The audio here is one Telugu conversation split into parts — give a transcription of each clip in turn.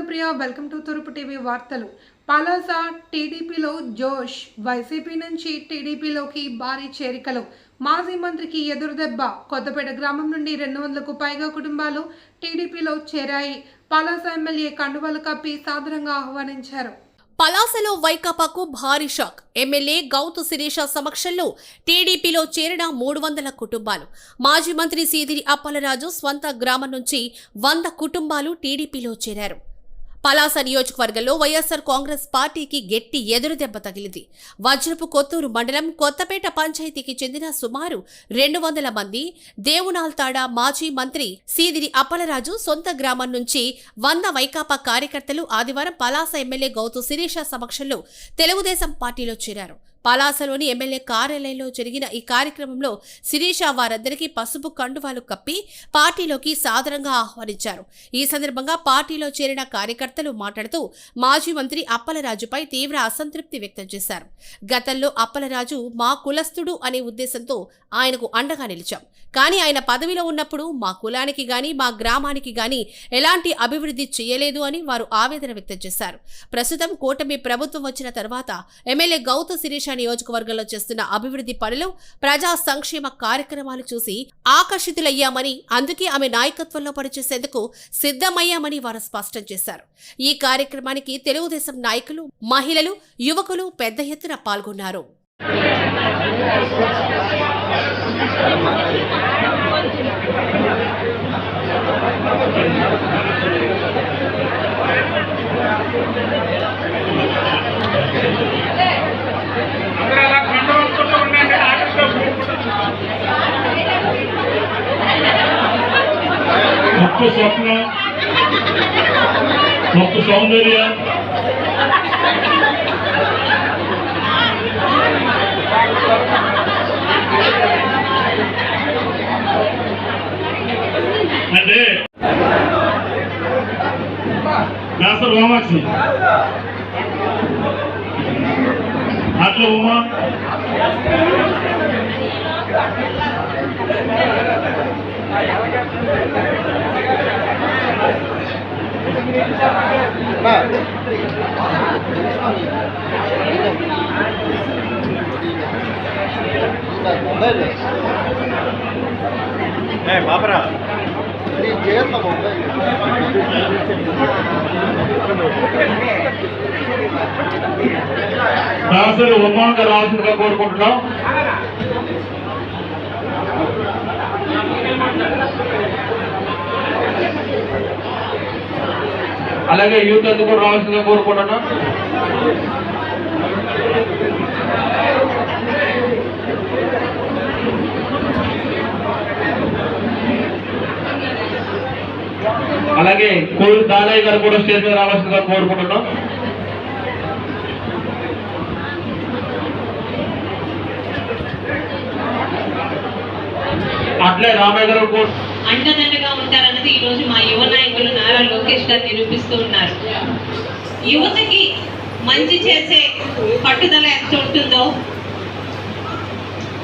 ప్రియ వెల్కమ్ టు తూర్పు టీవీ వార్తలు. పలాస టీడీపీలో జోష్. వైసీపీ నుంచి టీడీపీలోకి భారీ చేరికలు. మాజీ మంత్రికి ఎదురుదెబ్బ. కొత్తపేట గ్రామం నుండి 200కు పైగా కుటుంబాలు టీడీపీలో చేరాయి. పలాస ఎమ్మెల్యే కండువాలు కప్పి సాదరంగా ఆహ్వానించారు. పలాసలో వైకాపాకు భారీ షాక్. ఎమ్మెల్యే గౌతు శిరీష సమక్షంలో టీడీపీలో చేరిన 300 కుటుంబాలు. మాజీ మంత్రి సీదిరి అప్పలరాజు స్వంత గ్రామం నుంచి 100 కుటుంబాలు టీడీపీలో చేరారు. పలాస నియోజకవర్గంలో వైఎస్సార్ కాంగ్రెస్ పార్టీకి గట్టి ఎదురుదెబ్బ తగిలింది. వజ్రపు కొత్తూరు మండలం కొత్తపేట పంచాయతీకి చెందిన సుమారు 200 మంది దేవునాల్తాడ మాజీ మంత్రి సీదిరి అప్పలరాజు సొంత గ్రామం నుంచి 100 వైకాపా కార్యకర్తలు ఆదివారం పలాస ఎమ్మెల్యే గౌతు శిరీష సమక్షంలో తెలుగుదేశం పార్టీలో చేరారు. పలాసలోని ఎమ్మెల్యే కార్యాలయంలో జరిగిన ఈ కార్యక్రమంలో శిరీష వారందరికీ పసుపు కండువాలు కప్పి పార్టీలోకి సాదరంగా ఆహ్వానించారు. ఈ సందర్భంగా పార్టీలో చేరిన కార్యకర్తలు మాట్లాడుతూ మాజీ మంత్రి అప్పలరాజుపై తీవ్ర అసంతృప్తి వ్యక్తం చేశారు. గతంలో అప్పలరాజు మా కులస్తుడు అనే ఉద్దేశంతో ఆయనకు అండగా నిలిచాం. కానీ ఆయన పదవిలో ఉన్నప్పుడు మా కులానికి గాని మా గ్రామానికి గాని ఎలాంటి అభివృద్ధి చేయలేదు అని వారు ఆవేదన వ్యక్తం చేశారు. ప్రస్తుతం కూటమి ప్రభుత్వం వచ్చిన తర్వాత ఎమ్మెల్యే గౌతు శిరీష నియోజకవర్గంలో చేస్తున్న అభివృద్ధి పనులు, ప్రజా సంక్షేమ కార్యక్రమాలు చూసి ఆకర్షితులయ్యామని, అందుకే ఆమె నాయకత్వంలో పనిచేసేందుకు సిద్ధమయ్యామని వారు స్పష్టం చేశారు. ఈ కార్యక్రమానికి తెలుగుదేశం నాయకులు, మహిళలు, యువకులు పెద్ద ఎత్తున పాల్గొన్నారు. గొప్ప స్వప్న, గొప్ప సౌందర్య, అంటే దాసర్ వామాక్షి, అట్ల ఉమా, బాబరా దాసరి ఉమ్మాంగా రావాల్సిందిగా కోరుకుంటున్నాం. అలాగే యూత్ అందుకు కూడా రావాల్సిందిగా కోరుకుంటున్నాం. అలాగే కోడి దానయ్య గారు కూడా స్టేజ్ మీద రావాల్సిందిగా కోరుకుంటున్నాం. అట్లే రామయ్య గారు అండదండగా ఉంటారన్నది ఈ రోజు మా యువ నాయకులు నారా లోకేష్ గారు నిరూపిస్తూ ఉన్నారు. యువతకి మంచి చేసే పట్టుదల ఎంత ఉంటుందో,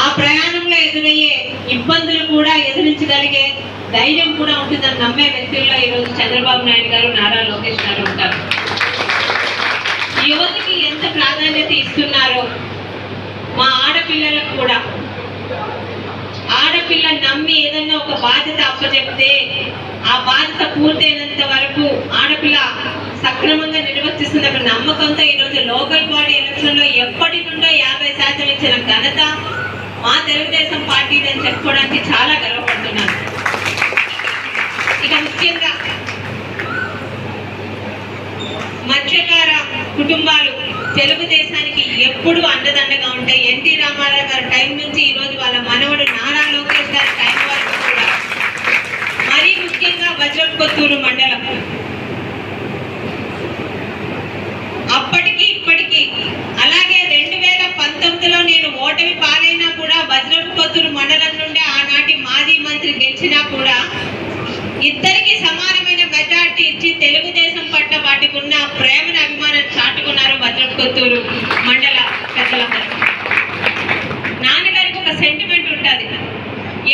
ఆ ప్రయాణంలో ఎదురయ్యే ఇబ్బందులు కూడా ఎదిరించగలిగే ధైర్యం కూడా ఉంటుందని నమ్మే వ్యక్తుల్లో ఈరోజు చంద్రబాబు నాయుడు గారు, నారా లోకేష్ గారు ఉంటారు. యువతకి ఎంత ప్రాధాన్యత ఇస్తున్నారో, మా ఆడపిల్లలకు కూడా, ఆడపిల్ల నమ్మి ఏదన్నా ఒక బాధ్యత అప్పచెప్తే ఆ బాధ్యత పూర్తయినంత వరకు ఆడపిల్ల సక్రమంగా నిర్వర్తిస్తున్న నమ్మకంతో ఈరోజు లోకల్ బాడీ ఎలక్షన్ లో ఎప్పటి నుండో 50% ఇచ్చిన ఘనత మా తెలుగుదేశం పార్టీదని చెప్పుకోవడానికి చాలా గర్వపడుతున్నాను. ఇక ముఖ్యంగా మత్స్యకార కుటుంబాలు తెలుగుదేశానికి ఎప్పుడు అండదండగా ఉంటాయి. ఎన్టీ రామారావు గారి టైం నుంచి ఈ రోజు వాళ్ళ మనవడు నారా లోకేష్ గారి టైం వరకు కూడా, మరీ ముఖ్యంగా వజ్రపు కొత్తూరు మండలం అప్పటికి ఇప్పటికీ, అలాగే 2019లో నేను ఓటమి పాలైనా కూడా వజ్రపు కొత్తూరు మండలం నుండి ఆనాటి మాజీ మంత్రి గెలిచినా కూడా ఇద్దరికి సమానమైన మెజార్టీ ఇచ్చి తెలుగుదేశం పట్ల వాటికి ఉన్న ప్రేమను, అభిమానాన్ని చాటుకున్నారు వజ్రపు కొత్తూరు మండల పెద్దలందరూ. నాన్నగారికి ఒక సెంటిమెంట్ ఉంటుంది.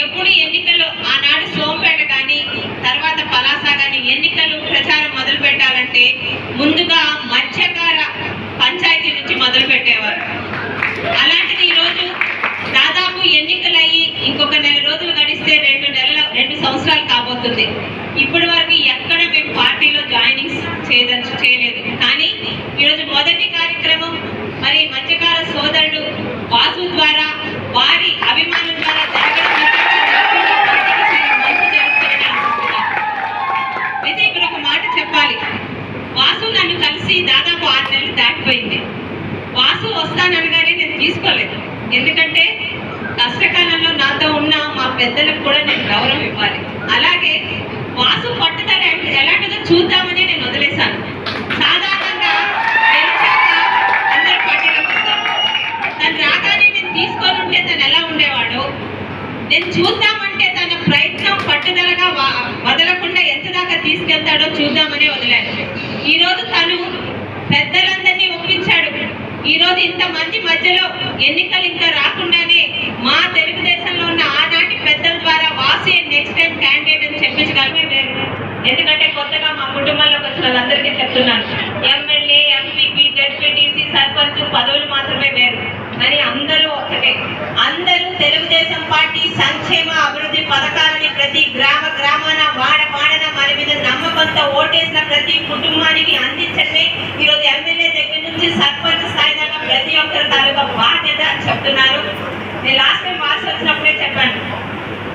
ఎప్పుడు ఎన్నికల్లో ఆనాడు సోంపేట కానీ తర్వాత పలాస కానీ ఎన్నికలు ప్రచారం మొదలు పెట్టాలంటే చెప్పారు. అలాంటిది ఈరోజు దాదాపు ఎన్నికలు అయ్యి ఇంకొక నెల రోజులు గడిస్తే 2 సంవత్సరాలు కాబోతుంది. ఇప్పటి వరకు ఎక్కడ మేము పార్టీలో జాయినింగ్స్ చేయలేదు. కానీ ఈరోజు మొదటి కార్యక్రమం మరి మత్స్యకార సోదరుడు వాసు ద్వారా వారి అభిమానుల ద్వారా జరగడం మంచి జరుగుతుందని అనుకుంటున్నాను. అయితే ఇప్పుడు ఒక మాట చెప్పాలి. వాసు నన్ను కలిసి దాదాపు 6 నెలలు దాటిపోయింది. వాసు వస్తాననగానే నేను తీసుకోలేదు. ఎందుకంటే కష్టకాలంలో నాతో ఉన్న మా పెద్దలకు కూడా నేను గౌరవం ఇవ్వాలి. అలాగే వాసు పట్టుదల ఎలాంటిదో చూద్దామని నేను వదిలేశాను. సాధారణంగా గెలిచాక అందరు పార్టీలోకి వస్తారు. తను రాగానే నేను తీసుకొని ఉంటే తను ఎలా ఉండేవాడో, నేను చూద్దామంటే తన ప్రయత్నం పట్టుదలగా వదలకుండా ఎంత దాకా తీసుకెళ్తాడో చూద్దామని వదిలాను. ఈరోజు తను పెద్దలందరినీ ఒప్పించాడు. ఈరోజు ఇంతమంది మధ్యలో ఎన్నికలు ఇంకా రాకుండానే మా తెలుగుదేశంలో ఉన్న ఆనాటి పెద్దల ద్వారా వాసు నెక్స్ట్ టైం క్యాండిడేట్ అని చెప్పించగలమే లేదు. ఎందుకంటే కొత్తగా మా కుటుంబంలోకి వచ్చిన వాళ్ళందరికీ చెప్తున్నాను, ఎమ్మెల్యే, ఎంపీపీ, జెడ్పీటీసీ, సర్పంచ్ పదవులు మాత్రమే వేరు, కానీ అందరూ ఒకటే. అందరూ తెలుగుదేశం పార్టీ సంక్షేమ అభివృద్ధి పథకాలని ప్రతి గ్రామాన వాడన మన మీద నమ్మకంతో ఓటేసిన ప్రతి కుటుంబానికి అందించడమే ఈరోజు ఎమ్మెల్యే దగ్గర నుంచి సర్పంచ్ స్థాయి దాకా ప్రతి ఒక్కరి తాలూకా బాధ్యత అని చెప్తున్నారు. నేను లాస్ట్ టైం వాసు వచ్చినప్పుడే చెప్పాను,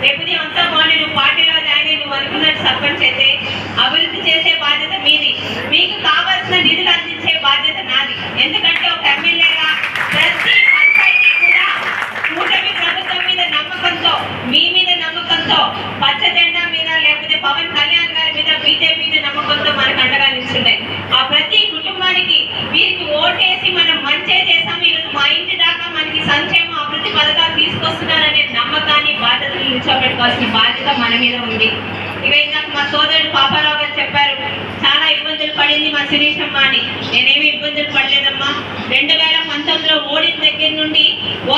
రేపు అంతా బాగుంది, నువ్వు పార్టీలో జాయిన్ అయ్యి నువ్వు అనుకున్నట్టు సర్పంచ్ అయితే అభివృద్ధి చేసే బాధ్యత మీది, మీకు కావాల్సిన నిధులు అందించే బాధ్యత నాది. ఎందుకంటే ఒక ఎమ్మెల్యేగా ప్రతి పంచాయతీ కూడా కూటమి ప్రభుత్వం మీద నమ్మకంతో, మీ మీద నమ్మకంతో, పచ్చ జెండా మీద లేకపోతే పవన్ కళ్యాణ్ గారి మీద, బీజేపీ మీద నమ్మకంతో మనకు అండగా నిల్చున్నాయి. ఆ ప్రతి కుటుంబానికి వీరికి ఓటేసి మనం మంచి చేసాము, ఈరోజు మా ఇంటి దాకా మనకి సంక్షేమ అభివృద్ధి పథకాలు తీసుకొస్తున్నారనే నమ్మకాన్ని, బాధ్యతలు నిల్చోబెట్టుకోవాల్సిన బాధ్యత మన మీద ఉంది. ఇక ఇందాక మా సోదరుడు పాపారావు గారు చెప్పారు, చాలా ఇబ్బందులు పడింది మా శిరీషమ్మ అని. నేనేమి ఇబ్బందులు పడలేదమ్మా. 2019లో ఓడిన దగ్గర నుండి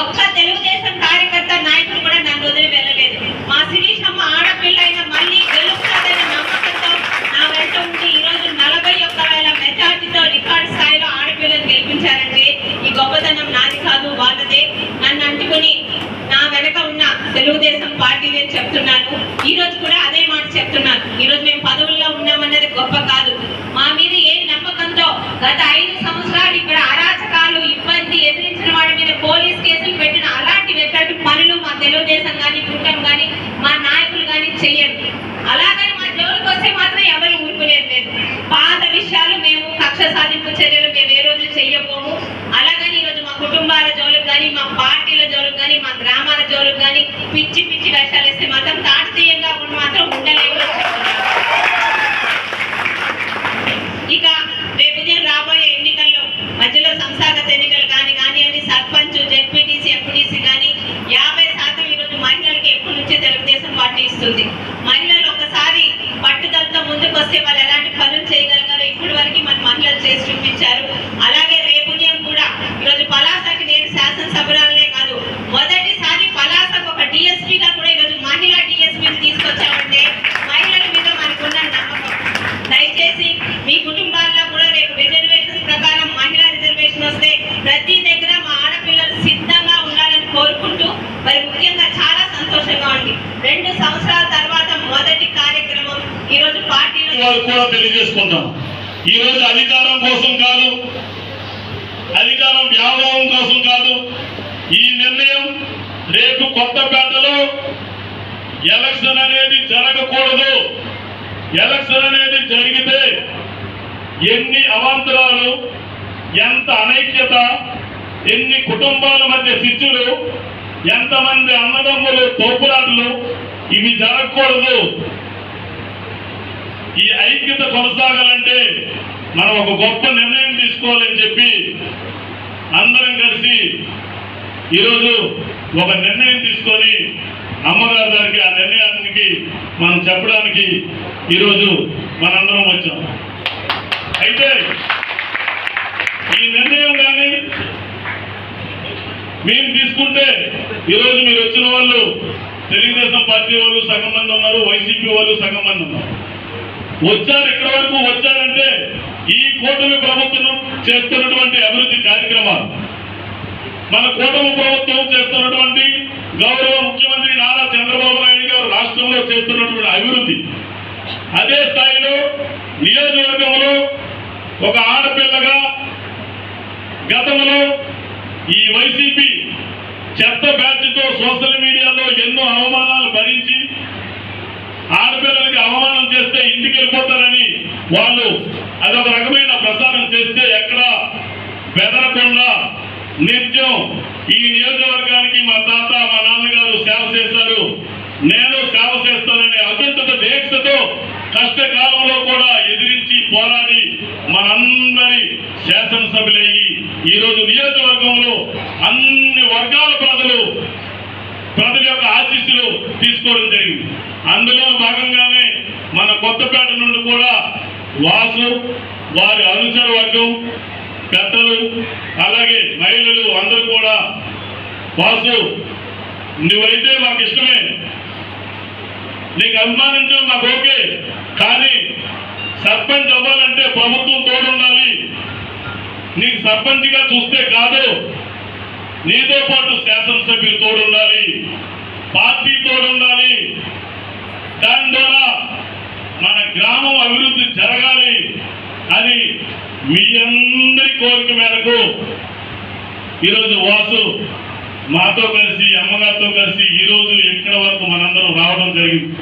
ఒక్క తెలుగుదేశం కార్యకర్త నాయకులు కూడా నన్ను వదిలి వెళ్ళలేదు. మా శిరీషమ్మ ఆడపిల్ల అయినా మళ్ళీ గెలుస్తాదనే నమ్మకంతో నా వెంట ఉండి ఈరోజు 41,000 మెజార్టీతో రికార్డు స్థాయిలో ఆడపిల్లను గెలిపించారంటే ఈ గొప్పతనం నాది కాదు, వాళ్ళదే. నన్ను అంటుకుని నా వెనక ఉన్న తెలుగుదేశం పార్టీని అని చెప్తున్నాను. ఈ రోజు కూడా అదే మాట చెప్తున్నాను. ఈ రోజు మేము పదవుల్లో ఉన్నామన్నది గొప్ప కాదు, మా మీద ఏ నమ్మకంతో గత 5 సంవత్సరాలు ఇక్కడ అరాచకాలు, ఇబ్బంది ఎదిరించిన వాడి మీద పోలీస్ కేసులు పెట్టిన అలాంటి ఎట్లాంటి పనులు మా తెలుగుదేశం కానీ, కూటమి కానీ, మా నాయకులు కానీ చెయ్యరు. అలాగని మా జోలికి వస్తే మాత్రం ఎవరు ఊరుకునేది లేదు. పాత విషయాలు మేము కక్ష సాధింపు చర్యలు మేము ఏ రోజు చెయ్యబోము. అలాగని ఈరోజు మా కుటుంబాల జోలికి కానీ, మా పార్టీల జోలికి కానీ, మా గ్రామాల జోలికి కానీ పిచ్చి వేషాలు వేస్తే మాత్రం తాటతీయంగా మాత్రం ఉండలేము. ఇక రేపు రాబోయే ఎన్నికల్లో మధ్యలో సంస్థాగత ఎన్నికలు కానివ్వండి, సర్పంచ్, జెడ్పీటీసీ, ఎంపీటీసీ కానీ 50% ఈరోజు మహిళలకి ఎప్పటి నుంచే తెలుగుదేశం పార్టీ ఇస్తుంది. మహిళలు ఒకసారి పట్టుదలతో ముందుకు వస్తే వాళ్ళు ఎలాంటి పనులు చేయగలిగారో ఇప్పటి వరకు మన మహిళలు చేసి చూపించారు. అలాగే రేపు కూడా ఈరోజు పలాసకి నేను శాసనసభ్యురాలనే కాదు, మొదటిసారి పలాసకు ఒక డిఎస్పీగా కూడా ఈరోజు మహిళా డిఎస్పీని తీసుకొచ్చామంటే మహిళల మీద మనకున్న నమ్మకం. దయచేసి మీ కుటుంబాల్లో కూడా రేపు రిజర్వేషన్ ప్రకారం మహిళా రిజర్వేషన్ వస్తే ప్రతి దగ్గర మా ఆడపిల్లలు సిద్ధంగా ఉండాలని కోరుకుంటూ, మరి ముఖ్యంగా చాలా సంతోషంగా ఉంది. 2 సంవత్సరాల తర్వాత మొదటి కార్యక్రమం ఈరోజు పార్టీలో కూడా తెలియజేసుకుంటాం. ఈ రోజు అధికారం కోసం కాదు, అధికారం వ్యామోహం కోసం కాదు. ఈ నిర్ణయం రేపు కొత్తపేటలో ఎలక్షన్ అనేది జరగకూడదు. ఎలక్షన్ అనేది జరిగితే ఎన్ని అవాంతరాలు, ఎంత అనైక్యత, ఎన్ని కుటుంబాల మధ్య చిచ్చులు, ఎంతమంది అన్నదమ్ములు తోపులాటలు, ఇవి జరగకూడదు. ఈ ఐక్యత కొనసాగాలంటే మనం ఒక గొప్ప నిర్ణయం తీసుకోవాలని చెప్పి అందరం కలిసి ఈరోజు ఒక నిర్ణయం తీసుకొని అమ్మగారి గారికి ఆ నిర్ణయానికి మనం చెప్పడానికి ఈరోజు మనందరం వచ్చాం. అయితే ఈ నిర్ణయం కానీ మేము తీసుకుంటే ఈరోజు మీరు వచ్చిన వాళ్ళు తెలుగుదేశం పార్టీ వాళ్ళు సగం మంది ఉన్నారు, వైసీపీ వాళ్ళు సగం మంది ఉన్నారు. వచ్చారు, ఇక్కడ వరకు వచ్చారంటే ఈ కూటమి ప్రభుత్వం చేస్తున్నటువంటి అభివృద్ధి కార్యక్రమాలు, మన కూటమి ప్రభుత్వం చేస్తున్నటువంటి గౌరవ ముఖ్యమంత్రి నారా చంద్రబాబు నాయుడు గారు రాష్ట్రంలో చేస్తున్నటువంటి అభివృద్ధి, అదే స్థాయిలో నియోజకవర్గంలో ఒక ఆడపిల్లగా గతంలో ఈ వైసీపీ చెత్త బ్యాచ్తో సోషల్ మీడియాలో ఎన్నో అవమానాలు భరించి ఆడపిల్లలకి అవమానం చేస్తే ఇంటికి వెళ్ళిపోతారని వాళ్ళు అదొక రకమైన ప్రసారం చేస్తే ఎక్కడ బెదరకుండా నిత్యం ఈ నియోజకవర్గానికి మా తాత మా నాన్నగారు సేవ చేశారు, నేను సేవ చేస్తాననే అకుంఠిత దీక్షతో కష్టకాలంలో కూడా ఎదిరించి పోరాడి మనందరి శాసనసభ్యులయ్యి ఈరోజు నియోజకవర్గంలో అన్ని వర్గాల ప్రజల యొక్క ఆశీస్సులు తీసుకోవడం జరిగింది. అందులో భాగంగానే మన కొత్తపేట నుండి కూడా వాసు, వారి అనుచర వర్గం, పెద్దలు, అలాగే మహిళలు అందరూ కూడా వాసు నువ్వైతే మాకు ఇష్టమే, నీకు అభిమానించడం మాకు ఓకే, కానీ సర్పంచ్ అవ్వాలంటే ప్రభుత్వం తోడుండాలి, నీకు సర్పంచ్గా చూస్తే కాదు, నీతో పాటు శాసనసభ్యులు తోడుండాలి, పార్టీ తోడుండాలి, దాని ద్వారా మన గ్రామం అభివృద్ధి జరగాలి అని మీ అందరి కోరిక మేరకు ఈరోజు వాసు మాతో కలిసి అమ్మగారితో కలిసి ఈరోజు ఇక్కడ వరకు మనందరం రావడం జరిగింది.